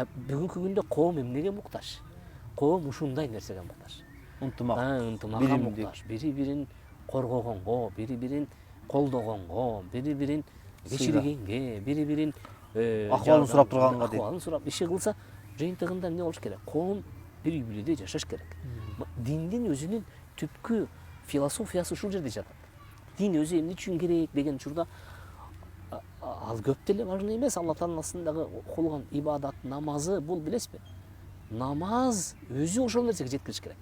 Бүгүнкү күндө коом эмнеге муктаж? Коом ушундай нерсеге муктаж. Ынтымакка муктаж. Бири бирин коргогонго, бири бирин колдогонго, бири бирин кечиргенге, бири бирин акыбалын сурап турганга дейт. Акыбалын сурап иши кылса, жыйынтыгында эмне болуш керек? Коом бир үй бүлөдө жашаш керек. Диндин өзүнүн түпкү философиясы ушул жерде жатат. Дин өзү эмне үчүн керек деген учурда ал көп деле важный эмес. Алла Тааланын кылган ибадат, намазы, бул билесизби? Намаз өзү ошол нерсеге жеткириш керек.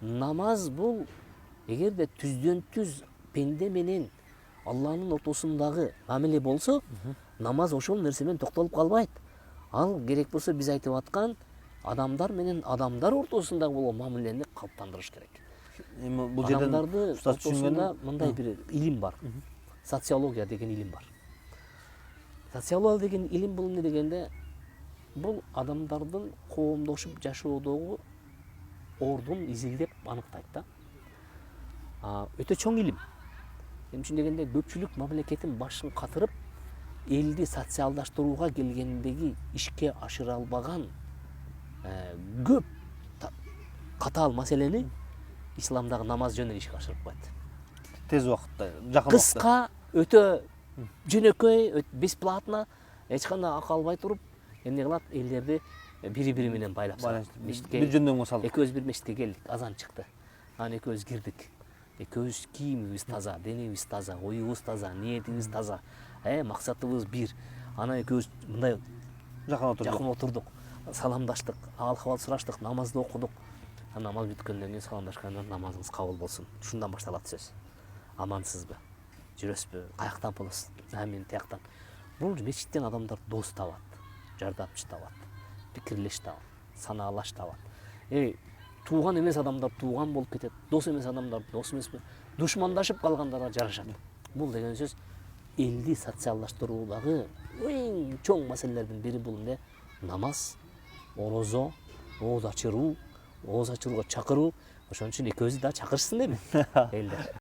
Намаз бул эгерде түздөн түз пенде менен Алланын ортосундагы мамиле болсо, намаз ошол нерсе менен токтолуп калбайт. Ал керек болсо биз айтып аткан адамдар менен адамдар ортосундагы болгон мамилени калыптандырыш керек. Бул жерден Адамдарды ортосунда мындай бир илим бар. Социология деген илим бар. Социология деген илим бул эмне дегенде, бул адамдардын коомдошуп жашоодогу ордун изилдеп аныктайт да. Өтө чоң илим. Эмне үчүн дегенде, көпчүлүк мамлекеттин башын катырып, элди социалдаштырууга келгендеги ишке ашыра албаган көп катаал маселени исламдагы намаз жөнүндө ишке ашырып коет. Тез убакытта, жакын Кыска, өтө жөнөкөй, бесплатно, эч кандай акы албай туруп, эмне кылат? Элдерди бири-бири менен байлап салат. бир жөндөмгө салып. Экөөбүз бир мешитке келдик, азан чыкты. Анан экөөбүз кирдик. Экөөбүз кийимибиз таза, денебиз таза, оюбуз таза, ниетибиз таза. Максатыбыз бир. Анан экөөбүз мындай жакын отурдук. Саламдаштык, ал-кабал сураштык, намазды окудук. Намаз бүткөндөн кийин саламдашкандан намазыңыз кабыл болсун. Ушундан башталат сөз. Амансызбы? Жүрөсүзбү? Каяктан болосуз? Амин, тияктан. Бул мечиттен адамдар дос табат, жардамчы табат, пикирлеш табат, санаалаш табат. Тууган эмес адамдар тууган болуп кетет, дос эмес адамдар дос эмеспи? Душмандашып калгандарга жарашат. Бул деген сөз элди социалдаштыруудагы эң чоң маселелердин бири бул эмне? Намаз, орозо, ооз ачыруу, ооз ачырууга чакыруу. Ошон үчүн экөөбүздү да чакырышсын эми элдер.